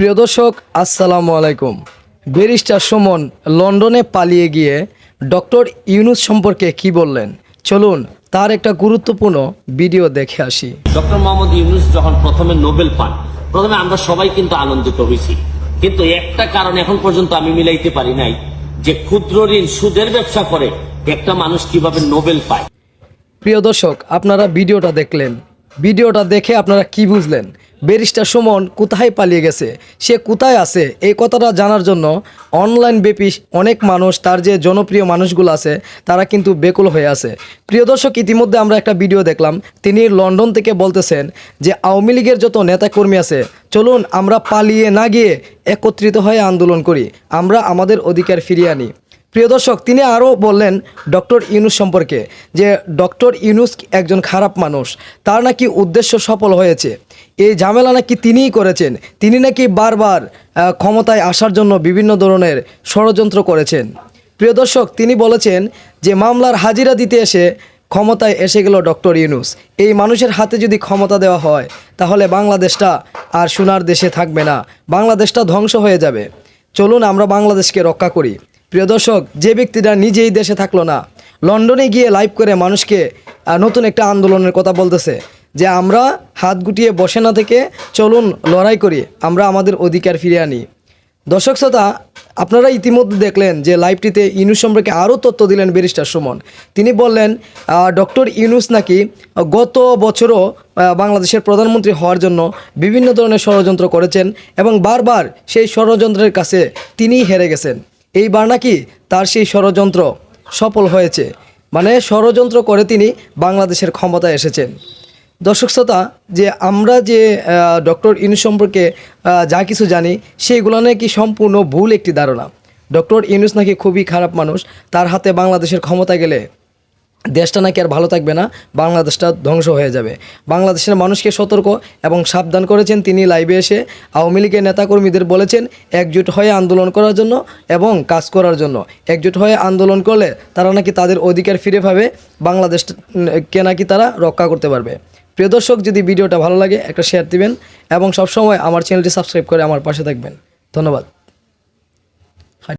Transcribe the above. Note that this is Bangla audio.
প্রিয় দর্শক আসসালামু আলাইকুম। ব্যারিস্টার সুমন লন্ডনে পালিয়ে গিয়ে ডক্টর ইউনূস সম্পর্কে কি বললেন, চলুন তার একটা গুরুত্বপূর্ণ ভিডিও দেখে আসি। ডক্টর মোহাম্মদ ইউনূস যখন প্রথমে নোবেল পান, প্রথমে আমরা সবাই কিন্তু আনন্দিত হয়েছি, কিন্তু একটা কারণ এখন পর্যন্ত আমি মিলাইতে পারি নাই যে ক্ষুদ্র ঋণ সুদের ব্যবসা করে একটা মানুষ কিভাবে নোবেল পায়। প্রিয় দর্শক, আপনারা ভিডিওটা দেখলেন, ভিডিওটা দেখে আপনারা কি বুঝলেন? ব্যারিস্টার সুমন কোথায় পালিয়ে গেছে, সে কোথায় আছে, এই কথাটা জানার জন্য অনলাইন ব্যাপী অনেক মানুষ, তার যে জনপ্রিয় মানুষগুলো আছে তারা কিন্তু বেকুল হয়ে আছে। প্রিয় দর্শক, ইতিমধ্যে আমরা একটা ভিডিও দেখলাম, তিনি লন্ডন থেকে বলতেছেন যে আওয়ামী লীগের যত নেতাকর্মী আছে, চলুন আমরা পালিয়ে না গিয়ে একত্রিত হয়ে আন্দোলন করি, আমরা আমাদের অধিকার ফিরিয়ে আনি। প্রিয় দর্শক, তিনি আরও বললেন ডক্টর ইউনূস সম্পর্কে যে ডক্টর ইউনূস একজন খারাপ মানুষ, তার নাকি উদ্দেশ্য সফল হয়েছে, এই ঝামেলা নাকি তিনিই করেছেন, তিনি নাকি বারবার ক্ষমতায় আসার জন্য বিভিন্ন ধরনের ষড়যন্ত্র করেছেন। প্রিয় দর্শক, তিনি বলেছেন যে মামলার হাজিরা দিতে এসে ক্ষমতায় এসে গেল ডক্টর ইউনূস। এই মানুষের হাতে যদি ক্ষমতা দেওয়া হয় তাহলে বাংলাদেশটা আর সোনার দেশে থাকবে না, বাংলাদেশটা ধ্বংস হয়ে যাবে। চলুন আমরা বাংলাদেশকে রক্ষা করি। প্রিয় দর্শক, যে ব্যক্তিটা নিজেই দেশে থাকলো না, লন্ডনে গিয়ে লাইভ করে মানুষকে নতুন একটা আন্দোলনের কথা বলতেছে যে আমরা হাত গুটিয়ে বসে না থেকে চলুন লড়াই করি, আমরা আমাদের অধিকার ফিরে আনি। দর্শক শ্রোতা, আপনারা ইতিমধ্যে দেখলেন যে লাইভটিতে ইউনূস সম্পর্কে আরও তথ্য দিলেন ব্যারিস্টার সুমন। তিনি বললেন ডক্টর ইউনূস নাকি গত বছরও বাংলাদেশের প্রধানমন্ত্রী হওয়ার জন্য বিভিন্ন ধরনের ষড়যন্ত্র করেছেন এবং বারবার সেই ষড়যন্ত্রের কাছে তিনিই হেরে গেছেন। এইবার নাকি তার সেই ষড়যন্ত্র সফল হয়েছে, মানে ষড়যন্ত্র করে তিনি বাংলাদেশের ক্ষমতায় এসেছেন। দর্শক শ্রোতা, যে আমরা যে ডক্টর ইউনূস সম্পর্কে যা কিছু জানি সেইগুলো নাকি সম্পূর্ণ ভুল একটি ধারণা। ডক্টর ইউনূস নাকি খুবই খারাপ মানুষ, তার হাতে বাংলাদেশের ক্ষমতা গেলে দেশটা নাকি আর ভালো থাকবে না, বাংলাদেশটা ধ্বংস হয়ে যাবে। বাংলাদেশের মানুষকে সতর্ক এবং সাবধান করেছেন তিনি লাইভে এসে। আওয়ামী লীগের নেতাকর্মীদের বলেছেন একজোট হয়ে আন্দোলন করার জন্য এবং কাজ করার জন্য। একজোট হয়ে আন্দোলন করলে তারা নাকি তাদের অধিকার ফিরে পাবে, বাংলাদেশকে নাকি তারা রক্ষা করতে পারবে। প্রিয় দর্শক, যদি ভিডিওটা ভালো লাগে একটা শেয়ার দিবেন এবং সবসময় আমার চ্যানেলটি সাবস্ক্রাইব করে আমার পাশে থাকবেন। ধন্যবাদ।